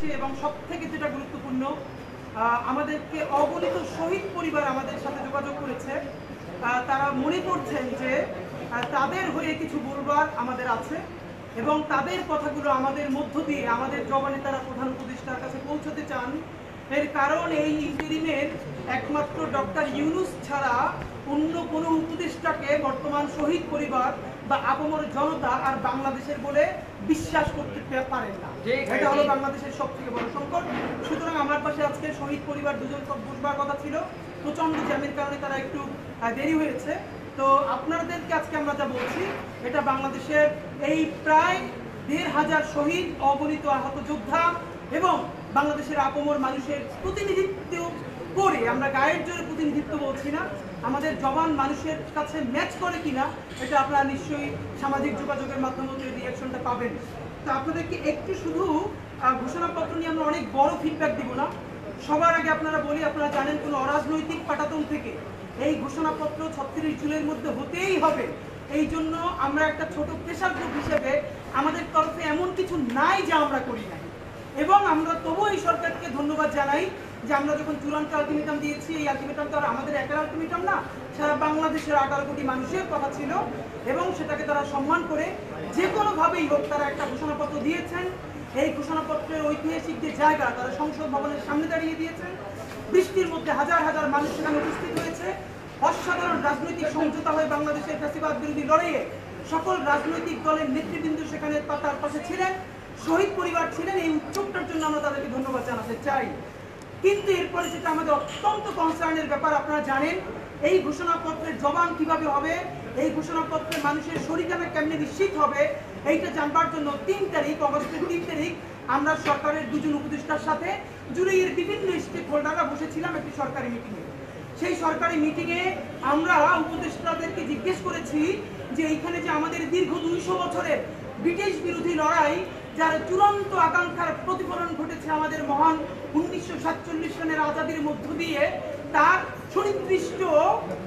এসছে এবং সবথেকে যেটা গুরুত্বপূর্ণ আমাদেরকে অগণিত শহীদ পরিবার আমাদের সাথে যোগাযোগ করেছে। তারা মনে করছেন যে তাদের হয়ে কিছু বলবার আমাদের আছে এবং তাদের কথাগুলো আমাদের মধ্য দিয়ে আমাদের জবানে তারা প্রধান উপদেষ্টার কাছে পৌঁছতে চান। এর কারণ এই ইন্টারিমের একমাত্র ডক্টর ইউনূস ছাড়া অন্য কোনো উপদেষ্টাকে বর্তমান শহীদ পরিবার বা আপামর জনতা আর বাংলাদেশের বলে বিশ্বাস করতে পারেন না। এটা হলো বাংলাদেশের সবথেকে বড় সংকট। সুতরাং আমার পাশে আজকে শহীদ পরিবার দুজন বসবার কথা ছিল, প্রচন্ড জ্যামের কারণে তারা একটু দেরি হয়েছে। তো আপনাদেরকে আজকে আমরা যা বলছি এটা বাংলাদেশের এই প্রায় ১৫০০ শহীদ, অগণিত আহত যোদ্ধা এবং বাংলাদেশের আপামর মানুষের প্রতিনিধিত্ব করে, আমরা গায়ের জোরে প্রতিনিধিত্ব বলছি না, আমাদের জবান মানুষের কাছে ম্যাচ করে কিনা এটা আপনারা নিশ্চয়ই সামাজিক যোগাযোগের মাধ্যমে রিয়াকশনটা পাবেন। তো আপনাদেরকে একটু শুধু ঘোষণাপত্র নিয়ে আমরা অনেক বড় ফিডব্যাক দিব না। সবার আগে আপনারা বলি, আপনারা জানেন কোনো অরাজনৈতিক পাটাতন থেকে এই ঘোষণাপত্র ৩৬ জুলাইয়ের মধ্যে হতেই হবে। এই জন্য আমরা একটা ছোট প্রেশার গ্রুপ হিসেবে আমাদের তরফে এমন কিছু নাই যা আমরা করি নাই, এবং আমরা তবু এই সরকারকে ধন্যবাদ জানাই যে আমরা যখন চূড়ান্ত আলটিমেটাম দিয়েছি, এই আলটিমেটাম তো আর আমাদের একার আলটিমেটাম না, সারা বাংলাদেশের ১৮ কোটি মানুষের কথা ছিল এবং সেটাকে তারা সম্মান করে যে কোনোভাবেই হোক তারা একটা ঘোষণাপত্র দিয়েছেন। এই ঘোষণাপত্রের ঐতিহাসিক যে জায়গা, তারা সংসদ ভবনের সামনে দাঁড়িয়ে দিয়েছেন। বৃষ্টির মধ্যে হাজার হাজার মানুষ সেখানে উপস্থিত হয়েছে। অসাধারণ রাজনৈতিক সমঝোতা হয়ে বাংলাদেশের ফ্যাসিবাদ বিরোধী লড়াইয়ে সকল রাজনৈতিক দলের নেতৃবৃন্দ সেখানে তার পাশে ছিলেন, শহীদ পরিবার ছিলেন। এই উৎসবটার জন্য আমরা তাদেরকে ধন্যবাদ জানাতে চাই। কিন্তু এরপরে যেটা আমাদের অত্যন্ত কনসার্নের ব্যাপার, আপনারা জানেন এই ঘোষণাপত্রের জবান কিভাবে হবে, এই ঘোষণাপত্রে মানুষের শরীরখানা কেমনে নিশ্চিত হবে, এইটা জানবার জন্য ৩ তারিখ, অগস্টের ৩ তারিখ আমরা সরকারের দুজন উপদেষ্টার সাথে জুলাইয়ের বিভিন্ন স্টেক হোল্ডাররা বসেছিলাম একটি সরকারি মিটিংয়ে। সেই সরকারি মিটিংয়ে আমরা উপদেষ্টাদেরকে জিজ্ঞেস করেছি যে এইখানে যে আমাদের দীর্ঘ ২০০ বছরের ব্রিটিশ বিরোধী লড়াই, যার চূড়ান্ত আকাঙ্ক্ষার প্রতিফলন ঘটেছে আমাদের মহান ১৯৪৭ সনের আজাদির মধ্য দিয়ে, তার সুনির্দিষ্ট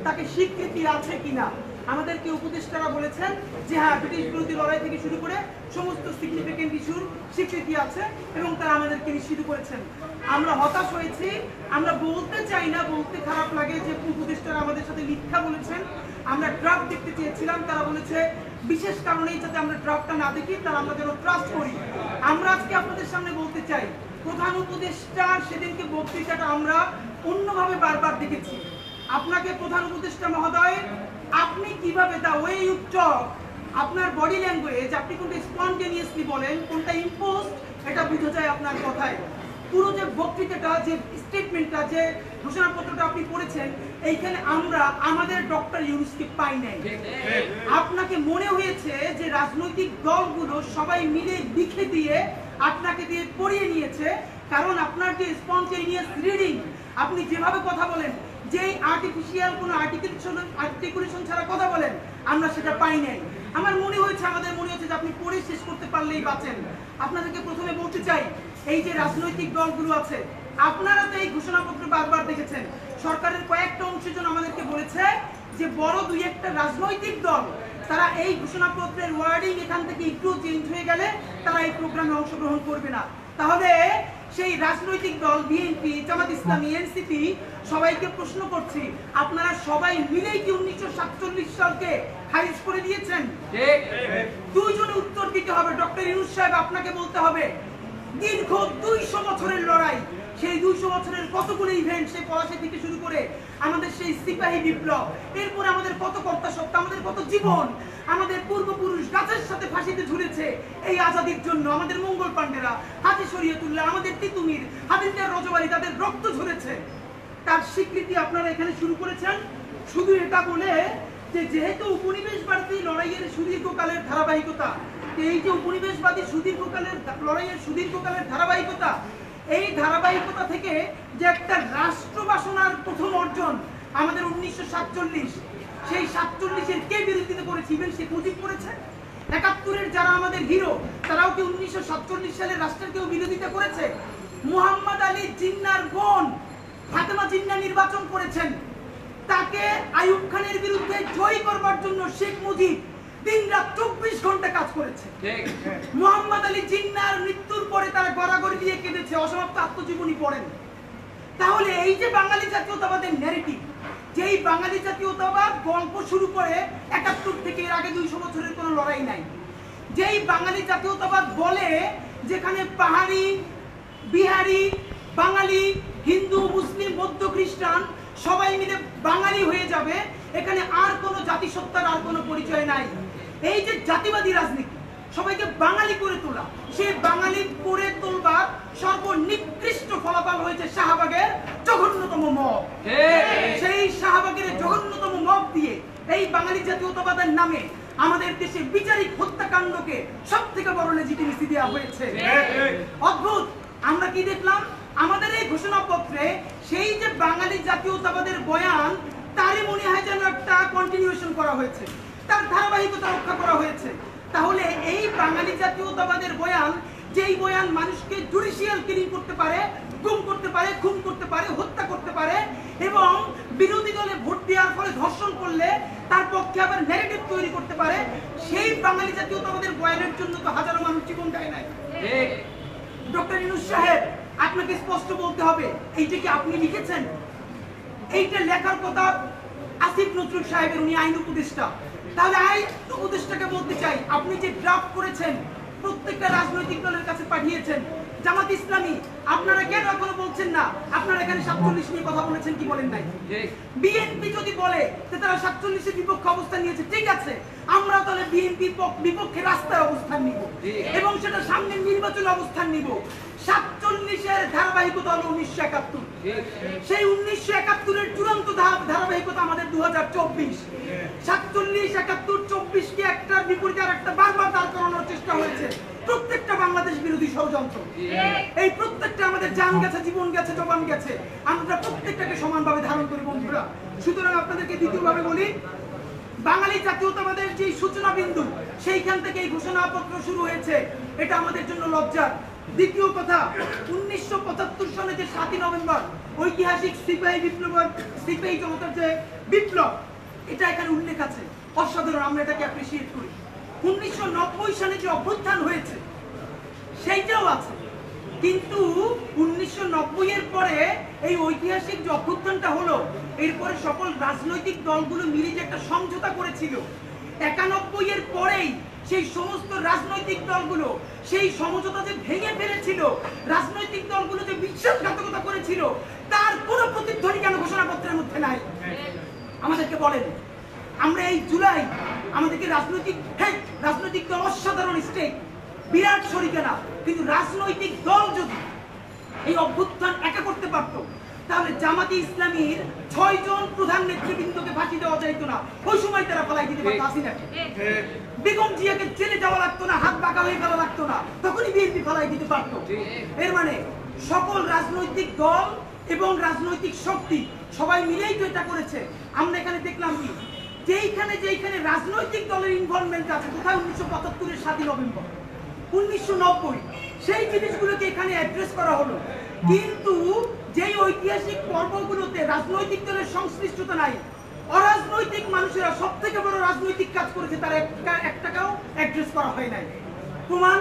তাকে স্বীকৃতি আছে কিনা। আমাদেরকে উপদেষ্টারা বলেছেন যে হ্যাঁ, ব্রিটিশ বিরোধী লড়াই থেকে শুরু করে সমস্ত সিগনিফিকেন্ট ইস্যুর স্বীকৃতি আছে এবং তারা আমাদেরকে নিশ্চিত করেছেন। আমরা হতাশ হয়েছি, আমরা বলতে চাই না, বলতে খারাপ লাগে যে উপদেষ্টারা আমাদের সাথে মিথ্যা বলেছেন। আমরা ড্রাফট দেখতে চেয়েছিলাম, তারা বলেছে বিশেষ কারণেই যাতে আমরা ড্রাফটটা না দেখি, তারা আমরা যেন ট্রাস্ট করি। আমরা আজকে আপনাদের সামনে বলতে চাই, প্রধান উপদেষ্টার সেদিনকে বক্তৃতাটা আমরা অন্যভাবে বারবার দেখেছি। আপনাকে প্রধান উপদেষ্টা মহোদয়, আপনি কিভাবে দা ওয়ে ইউ টক, আপনার বডি ল্যাঙ্গুয়েজ, আপনি কোনটা স্পন্টেনিয়াসলি বলেন, কোনটা ইম্পোজড, এটা বোঝা যায় আপনার কথায়। পুরো যে বক্তৃতাটা, যে স্টেটমেন্টটা, যে ঘোষণাপত্রটা আপনি পড়েছেন, এইখানে আমরা আমাদের ডক্টর ইউনূসকে পাই নাই। আপনাকে মনে হয়েছে যে রাজনৈতিক দলগুলো সবাই মিলে লিখে দিয়ে আপনাকে দিয়ে পড়িয়ে নিয়েছে, কারণ আপনার যে স্পন্টেনিয়াস রিডিং, আপনি যেভাবে কথা বলেন, যেই আর্টিফিশিয়াল কোনো আর্টিকুলেশন ছাড়া কথা বলেন, আমরা সেটা পাই নাই। আমার মনে হয়েছে, আমাদের মনে হচ্ছে যে আপনি পড়ে শেষ করতে পারলেই বাঁচেন। আপনাদেরকে প্রথমে বলতে চাই, এই যে রাজনৈতিক দলগুলো আছে, আপনারা তো এই ঘোষণাপত্র বারবার দেখেছেন। সরকারের কয়েকটা অংশজন আমাদেরকে বলেছে যে বড় ২-১টা রাজনৈতিক দল তারা এই ঘোষণাপত্রের ওয়ার্ডিং এখান থেকে একটু চেঞ্জ হয়ে গেলে তারা এই প্রোগ্রামে অংশগ্রহণ করবে না। তাহলে সেই রাজনৈতিক দল বিএনপি, জামাত ইসলামী, এনসিপি, সবাইকে প্রশ্ন করছি, আপনারা সবাই মিলেই কি ১৯৪৭ সালকে খারিজ করে দিয়েছেন? দুইজনে উত্তর দিতে হবে। ডক্টর ইউনূস সাহেব, আপনাকে বলতে হবে, দীর্ঘ ২০০ বছরের লড়াই, সেই ২০০ বছরের কতগুলো ইভেন্ট, সেই পলাশী থেকে শুরু করে আমাদের সেই সিপাহী বিপ্লব, এরপরে আমাদের কত কর্তা সত্তা, আমাদের কত জীবন, আমাদের পূর্বপুরুষ গাছের সাথে ফাঁসিতে ঝুলেছে এই আজাদির জন্য। আমাদের মঙ্গল পাণ্ডেরা, হাজি শরীয়তুল্লাহ, আমাদের তিতুমির, হাদিদার রজবাড়ি, তাদের রক্ত ঝরেছে। তার স্বীকৃতি আপনারা এখানে শুরু করেছেন শুধু এটা বলে যে যেহেতু উপনিবেশবাদী লড়াইয়ের সুদীর্ঘকালের ধারাবাহিকতা, এই যে উপনিবেশবাদী সুদীর্ঘকালের লড়াইয়ের সুদীর্ঘকালের ধারাবাহিকতা, এই ধারাবাহিকতা থেকে যে একটা রাষ্ট্র বাসনার প্রথম অর্জন আমাদের ১৯৪৭, সেই ৪৭-এর কে বিরোধিতা করেছে? ইভেন শেখ মুজিব করেছে। ৭১-এর যারা আমাদের হিরো, তারাও কি ১৯৪৭ সালের রাষ্ট্রের কেউ বিরোধিতা করেছে? মুহাম্মদ আলী জিন্নার বোন ফাতেমা জিন্না নির্বাচন করেছেন। তাকে আইয়ুব খানের বিরুদ্ধে জয়ী করবার জন্য শেখ মুজিব দিনরাত 24 ঘন্টা কাজ করেছে। মুহাম্মদ আলী জিন্নাহর মৃত্যুর পরে তারা গড়াগড়ি দিয়ে কেঁদেছে, অসমাপ্ত আত্মজীবনী পড়েন। তাহলে এই যে বাঙালি জাতীয়তাবাদের ন্যারেটিভ, যেই বাঙালি জাতীয়তাবাদ গল্প শুরু করে 71 থেকে এর আগে 200 বছরের কোনো লড়াই নাই, যেই বাঙালি জাতীয়তাবাদ বলে যেখানে পাহাড়ি, বিহারি, বাঙালি, হিন্দু, মুসলিম, বৌদ্ধ, খ্রিস্টান সবাই মিলে বাঙালি হয়ে যাবে, এখানে আর কোনো জাতিসত্তার আর কোনো পরিচয় নাই। এই যে জাতিবাদী রাজনীতি, সবাইকে বাঙালি করে তোলা, সেই বাঙালি করে তোলবার সর্বনিকৃষ্ট ফলাফল হয়েছে শাহবাগের জঘন্যতম মব। সেই শাহবাগের জঘন্যতম মব দিয়ে এই বাঙালি জাতীয়তাবাদের নামে আমাদের দেশে বিচারিক হত্যাকাণ্ডকে সব থেকে বড় লেজিটিমেসি দেওয়া হয়েছে। অদ্ভুত, আমরা কি দেখলাম আমাদের এই ঘোষণাপত্রে সেই যে বাঙালি জাতীয়তাবাদের বয়ান, তারই মনে হয় যেন একটা কন্টিনিউশন করা হয়েছে, তার ধারাবাহিকতা রক্ষা করা হয়েছে। তাহলে এই বাঙালি জাতীয়তাবাদের বয়ান, যেই বয়ান মানুষকে জুডিশিয়াল কিলিং করতে পারে, গুম করতে পারে, খুন করতে পারে, হত্যা করতে পারে, এবং বিরোধী দলে ভোট দেওয়ার ফলে ধর্ষণ করলে তার পক্ষে আবার ন্যারেটিভ তৈরি করতে পারে, সেই বাঙালি জাতীয়তাবাদের বয়ানের জন্য তো হাজারো মানুষ জীবন দেয় নাই। ডক্টর ইউনূস সাহেব, আপনাকে স্পষ্ট বলতে হবে, এইটা কি আপনি লিখেছেন? এইটা লেখার কথা আসিফ নজরুল সাহেবের, উনি আইন উপদেষ্টা। তাহলে আইন উপদেষ্টাকে বলতে চাই, আপনি যে ড্রাফট করেছেন প্রত্যেকটা রাজনৈতিক দলের কাছে পাঠিয়েছেন, জামাত ইসলামী আপনারা কেন এখনো বলছেন না আপনারা এখানে 47 নিয়ে কথা বলেছেন, কি বলেন নাই? বিএনপি যদি বলে যে তারা 47 এর বিপক্ষে অবস্থান নিয়েছে, ঠিক আছে, আমরা তাহলে বিএনপি বিপক্ষে রাস্তায় অবস্থান নিব এবং সেটা সামনের নির্বাচনে অবস্থান নিব। 47 এর ধারাবাহিকতা হলো 1971, সেই 1971 এর চূড়ান্ত ধারাবাহিকতা আমাদের 2024। 47, 71, 24 কে একটার বিপরীতে আর একটা বারবার দাঁড় করানোর চেষ্টা হয়েছে। প্রত্যেকটা বাংলাদেশ বিরোধী ষড়যন্ত্র, এই প্রত্যেকটা আমাদের জান গেছে, জীবন গেছে, জবান গেছে, আমরা প্রত্যেকটাকে সমানভাবে ধারণ করি বন্ধুরা। সুতরাং আপনাদেরকে দ্বিতীয়ভাবে বলি, বাঙালি জাতীয়তাবাদের যে সূচনা বিন্দু, সেইখান থেকে এই ঘোষণাপত্র শুরু হয়েছে, এটা আমাদের জন্য লজ্জার। দ্বিতীয় কথা, 1975 সালে যে 7ই নভেম্বর ঐতিহাসিক সিপাহী জনতার যে বিপ্লব, এটা এখানে উল্লেখ আছে, অসাধারণ, আমরা এটাকে অ্যাপ্রিসিয়েট করি। 1990 সালে যে অভ্যুত্থান হয়েছে সেইটাও আছে, কিন্তু 1990 এর পরে এই ঐতিহাসিক যে অভ্যুত্থানটা হলো, এরপরে সকল রাজনৈতিক দলগুলো মিলে যে একটা সমঝোতা করেছিল, 91 এর পরেই সেই সমস্ত রাজনৈতিক দলগুলো সেই সমঝোতা যে ভেঙে ফেলেছিল, রাজনৈতিক দলগুলো যে বিশ্বাসঘাতকতা করেছিল, তার কোনো প্রতিধ্বনি কেন ঘোষণাপত্রের মধ্যে নাই? আমাদেরকে বলেন, আমরা এই জুলাই আমাদেরকে রাজনৈতিক দল অসাধারণ স্টেক, বিরাট শরিকেরা, কিন্তু রাজনৈতিক দল যদি এই অভ্যুত্থান একা করতে পারতো, তাহলে জামাতে ইসলামীর 6 জন প্রধান নেতৃবৃন্দকে ফাঁসি দেওয়া যাইত না, ওই সময় তারা ফালাই দিতে পারতো হাসিনাকে। বেগম জিয়াকে জেলে যাওয়া লাগতো না, হাত বাঁকা হয়ে ফেলা লাগতো না, তখনই বিএনপি ফালাই দিতে পারতো। এর মানে সকল রাজনৈতিক দল এবং রাজনৈতিক শক্তি সবাই মিলেই তো এটা করেছে। আমরা এখানে দেখলাম কি, যেইখানে রাজনৈতিক দলের ইনভলভমেন্ট আছে, কোথায় 1975 এর 7ই নভেম্বর, 1990 সেই জিনিসগুলোকে এখানে অ্যাড্রেস করা হলো, কিন্তু যেই ঐতিহাসিক পর্বগুলোতে রাজনৈতিক দলের সংশ্লিষ্টতা নাই, অরাজনৈতিক মানুষেরা সব থেকে বড় রাজনৈতিক কাজ করেছে, তার একটাকেও অ্যাড্রেস করা হয় নাই। প্রমাণ,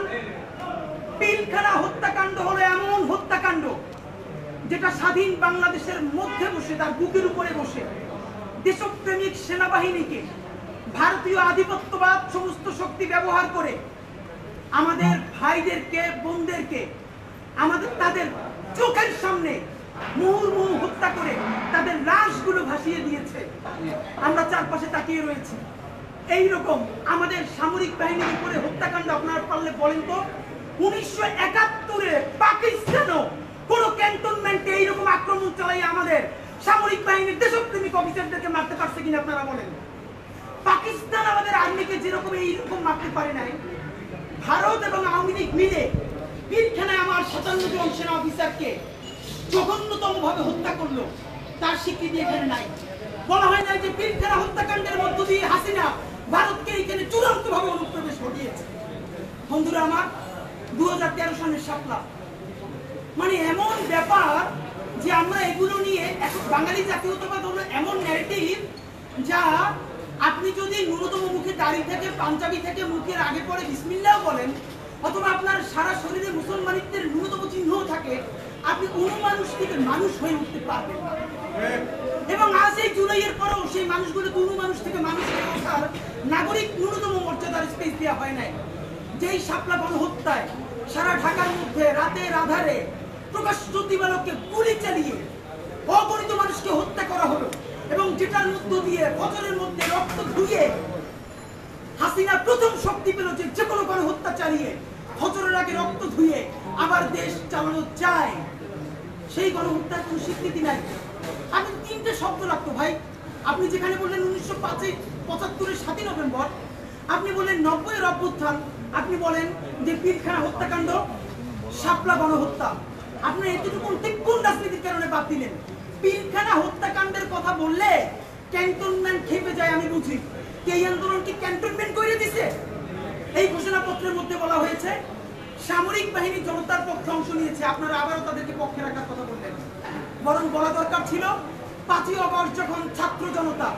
পিলখানা হত্যাকাণ্ড হলো এমন হত্যাকাণ্ড যেটা স্বাধীন বাংলাদেশের মধ্যে বসে, তার বুকের উপরে বসে দেশপ্রেমিক সেনাবাহিনীকে ভারতীয় আধিপত্যবাদ সমস্ত শক্তি ব্যবহার করে আমাদের ভাইদেরকে, বোনদেরকে তাদের চোখের সামনে মুহুর্মুহু হত্যা করে তাদের লাশগুলো ভাসিয়ে দিয়েছে। আমরা চারপাশে তাকিয়ে রয়েছি। এইরকম আমাদের সামরিক বাহিনীর উপরে হত্যাকাণ্ড আপনারা পারলে বলেন তো, 1971-এ পাকিস্তানও কোন ক্যান্টনমেন্টে এইরকম আক্রমণ চালাই আমাদের সামরিক বাহিনীর দেশপ্রেমিক অফিসারদেরকে মারতে পারছে কিনা আপনারা বলেন? পাকিস্তান আমাদের আর্মিকে যেরকম এইরকম মারতে পারে নাই, ভারত এবং আওয়ামী লীগ মিলে পিলখানায় আমার 57 জন সেনা অফিসারকে জঘন্যতম ভাবে হত্যা করলো, তার স্বীকৃতি এখানে নাই। বলা হয় না যে পিলখানা হত্যাকাণ্ডের মধ্য দিয়ে হাসিনা ভারতকে এখানে চূড়ান্ত ভাবে অনুপ্রবেশ ঘটিয়েছে। বন্ধুরা আমার, 2013 সালের শাপলা, মানে এমন ব্যাপার যে আমরা এগুলো নিয়ে এখন বাঙালি জাতীয়তাবাদ হলো এমন ন্যারেটিভ যা আপনি যদি ন্যূনতম মুখে দাড়ি থেকে পাঞ্জাবি থেকে মুখের আগে পরে বিসমিল্লাহ বলেন, অথবা আপনার সারা শরীরে মুসলমানিত্বের ন্যূনতম চিহ্নও থাকে, আপনি কোনো মানুষ থেকে মানুষ হয়ে উঠতে পারবেন না। এবং আজ এই জুলাইয়ের পরেও সেই মানুষগুলো কোনো মানুষ থেকে মানুষ হয়ে ওঠার নাগরিক ন্যূনতম মর্যাদার স্পেস দেওয়া হয় নাই। যেই শাপলা গণহত্যায় সারা ঢাকার মধ্যে রাতের আধারে প্রকাশ্য দিবালোকে গুলি চালিয়ে অগণিত মানুষকে হত্যা করা হলো, এবং যেটার মধ্য দিয়ে বছরের মধ্যে রক্ত ধুয়ে হাসিনা প্রথম শক্তি পেল যে কোনো গণহত্যা চালিয়ে বছরের আগে রক্ত ধুয়ে আবার দেশ চালানো যায়, সেই গণহত্যার কোনো স্বীকৃতি নাই। আপনি তিনটে শব্দ রাখতো ভাই, আপনি যেখানে বললেন 1975-এর 7 নভেম্বর, আপনি বললেন 90-এর অভ্যুত্থান, আপনি বলেন যে পিলখানা হত্যাকাণ্ড, শাপলা গণহত্যা। আপনি এতটুকু ঠিক কোন রাজনীতির কারণে বাদ দিলেন? পিলখানা হত্যাকাণ্ডের কথা বললে ক্যান্টনমেন্ট খেপে যায়, আমি বুঝি। এই আন্দোলন কি ক্যান্টনমেন্ট করে দিছে? এই ঘোষণাপত্রের মধ্যে বলা হয়েছে সামরিক বাহিনী জনতার পক্ষে অংশ নিয়েছে, আপনারা আবারও তাদেরকে পক্ষে রাখার কথা বললেন। বরং বলা দরকার ছিল 5ই আগস্ট যখন ছাত্র জনতা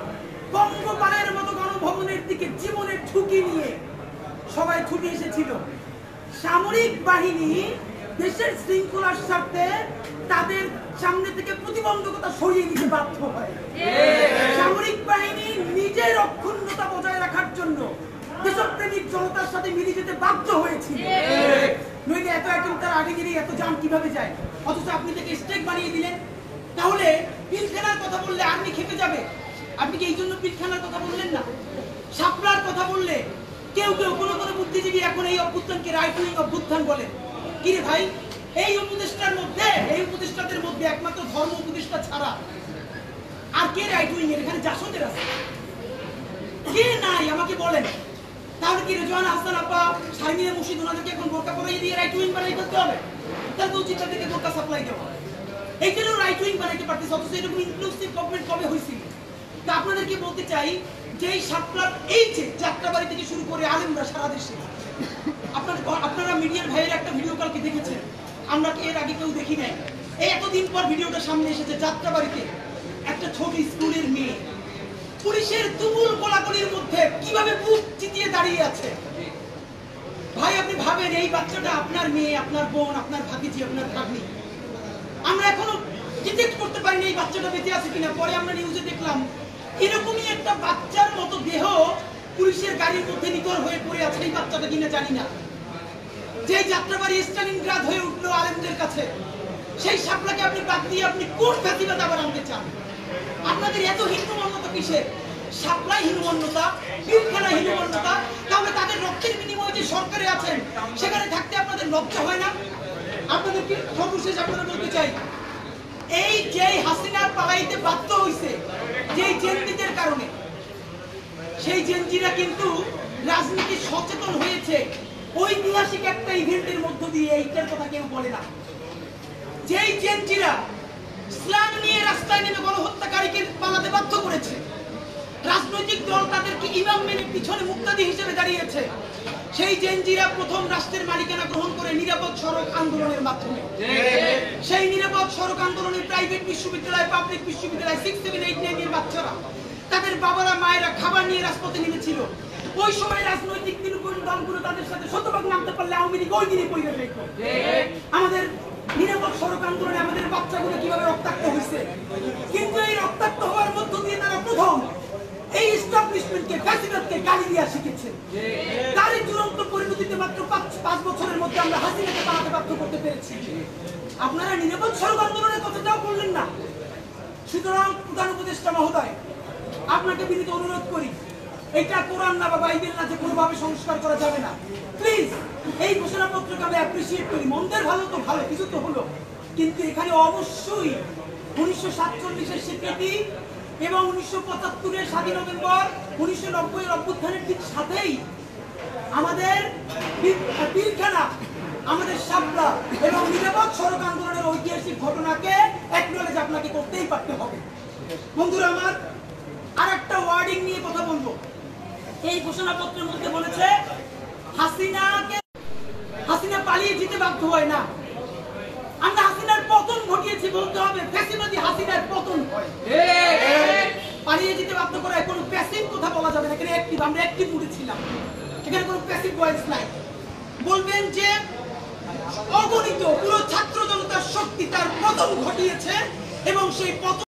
বঙ্গপালের মতো গণভবনের দিকে জীবনের ঝুঁকি নিয়ে সবাই ছুটে এসেছিল, সামরিক বাহিনী দেশের শৃঙ্খলার স্বার্থে তাদের সামনে থেকে প্রতিবন্ধকতা সরিয়ে নিতে বাধ্য হয়। সামরিক বাহিনী নিজের অক্ষুণ্ণতা বজায় রাখার জন্য দেশপ্রেমিক জনতার সাথে মিলে যেতে বাধ্য হয়েছিল। নইলে এত একজন তার আগে গিয়ে এত যান কিভাবে যায়? অথচ আপনি থেকে স্টেক বানিয়ে দিলেন। তাহলে পিলখানার কথা বললে আর্মি খেপে যাবে, আপনি কি এই জন্য পিলখানার কথা বললেন না? শাপলার কথা বললে কেউ কেউ কোনো বুদ্ধিজীবী এখন এই অভ্যুত্থানকে রাইট উইং অভ্যুত্থান বলেন। কিরে ভাই, এই উপদেষ্টাদের মধ্যে একমাত্র ধর্ম উপদেষ্টা ছাড়া আর কে রাইট উইং এর? এখানে জাসদের আছে, কে নাই আমাকে বলেন। তাহলে কি রেজওয়ান হাসান আপা, শারমিনা মুর্শিদ ওনাদেরকে এখন বোরকা পরিয়ে দিয়ে রাইট উইং বানাই করতে হবে? তাহলে তো উচিত তাদেরকে বোরকা সাপ্লাই দেওয়া। এইখানেও রাইট উইং বানাইতে পারতেছে, অথচ এরকম ইনক্লুসিভ গভর্নমেন্ট কবে হয়েছিল? তা আপনাদেরকে বলতে চাই যে এই শাপলার এই যে যাত্রাবাড়ি থেকে শুরু করে আলেমরা সারা দেশে, আপনারা মিডিয়ার ভাইয়ের একটা ভিডিও কালকে দেখেছেন, আমরা এর আগে কেউ দেখি নাই। এই এতদিন পর ভিডিওটা সামনে এসেছে, যাত্রাবাড়িতে একটা ছোট স্কুলের মেয়ে পুলিশের তুমুল গোলাগুলির মধ্যে কিভাবে বুক চিতিয়ে দাঁড়িয়ে আছে। ভাই আপনি ভাবেন, এই বাচ্চাটা আপনার মেয়ে, আপনার বোন, আপনার ভাতিজি, আপনার ভাগ্নি। আমরা এখনো ডিটেক্ট করতে পারিনি এই বাচ্চাটা বেঁচে আছে কিনা। পরে আমরা নিউজে দেখলাম এরকমই একটা বাচ্চার মতো দেহ পুলিশের গাড়ির মধ্যে নিথর হয়ে পড়ে আছে। এই বাচ্চাটা কিনা জানি না। যে যাত্রাবাড়ি স্টালিনগ্রাদ হয়ে উঠলো আলেমদের কাছে, সেই শাপলাকে আপনি বাদ দিয়ে আপনি কোন ফ্যাসিবাদ আবার আনতে চান? আপনাদের এত হীনমন্যতা কিসের? শাপলাই হীনমন্যতা, পিলখানা হীনমন্যতা। তাহলে তাদের রক্তের বিনিময়ে যে সরকারে আছেন সেখানে থাকতে আপনাদের লজ্জা হয় না? আপনাদেরকে সর্বশেষ আপনারা বলতে চাই, এই যে হাসিনার পালাইতে বাধ্য হয়েছে যেই জেনজিদের কারণে, সেই জেনজিরা কিন্তু রাজনীতি সচেতন হয়েছে ঐতিহাসিক একটা ইভেন্টের মধ্য দিয়ে। এইটার কথা কেউ বলে না। যেই জেনজিরা স্ল্যাং নিয়ে রাস্তায় নেমে গণহত্যাকারীকে পালাতে বাধ্য করেছে, রাজনৈতিক দল তাদেরকে ইমাম মেনে পিছনে মুক্তাদি হিসেবে দাঁড়িয়েছে, সেই জেনজিরা প্রথম রাষ্ট্রের মালিকানা গ্রহণ করে নিরাপদ সড়ক আন্দোলনের মাধ্যমে। সেই নিরাপদ সড়ক আন্দোলনে প্রাইভেট বিশ্ববিদ্যালয়, পাবলিক বিশ্ববিদ্যালয়, 6, 7, 8, 9 এর বাচ্চারা, তাদের বাবারা মায়েরা খাবার নিয়ে রাজপথে নেমেছিল। ওই সময় রাজনৈতিক দলগুলো তাদের সাথে শতভাগ নামতে পারলে আওয়ামী লীগ ওই দিনে পড়ে যেত। আমাদের নিরাপদ সড়ক আন্দোলনে আমাদের বাচ্চাগুলো কিভাবে রক্তাক্ত হয়েছে, কিন্তু এই রক্তাক্ত হওয়ার মধ্য দিয়ে তারা প্রথম এই এস্টাবলিশমেন্টকে, ফ্যাসিবাদকে গালি দেওয়া শিখেছে। তারই চূড়ান্ত পরিণতিতে মাত্র 5 বছরের মধ্যে আমরা হাসিনাকে পালাতে বাধ্য করতে পেরেছি। আপনারা নিরাপদ সড়ক আন্দোলনের কথাটাও বললেন না। সুতরাং প্রধান উপদেষ্টা মহোদয়, আপনাকে বিনীত অনুরোধ করি, এটা কোরআন না বা বাইবেল না যে কোনোভাবে সংস্কার করা যাবে না। প্লিজ এই ঘোষণাপত্রকে আমি অ্যাপ্রিসিয়েট করি। মন্দের ভালো তো ভালো, কিছু তো হলো, কিন্তু এখানে অবশ্যই 1947-এর স্বীকৃতি এবং 1975-এর 7 নভেম্বর, 1990-এর অভ্যুত্থানের ঠিক সাথেই আমাদের পিলখানা, আমাদের শাপলা এবং নিরাপদ সড়ক আন্দোলনের ঐতিহাসিক ঘটনাকে অ্যাকনলেজ আপনাকে করতেই পারতে হবে। বন্ধুরা আমার, আর একটা ওয়ার্ডিং নিয়ে কথা বলবো। এই ঘোষণাপত্রের মধ্যে বলেছে হাসিনা পালিয়ে যেতে বাধ্য হয় না। আমরা হাসিনার পতন ঘটিয়েছি বলতে হবে, ফ্যাসিবাদী হাসিনার পতন হয়। পালিয়ে যেতে বাধ্য করা কোনো প্যাসিভ কথা বলা যাবে না। এখানে অ্যাক্টিভ, আমরা অ্যাক্টিভ মুডে ছিলাম, এখানে কোনো প্যাসিভ ভয়েস নাই। বলবেন যে অগণিত পুরো ছাত্র জনতার শক্তি তার পতন ঘটিয়েছে এবং সেই পতন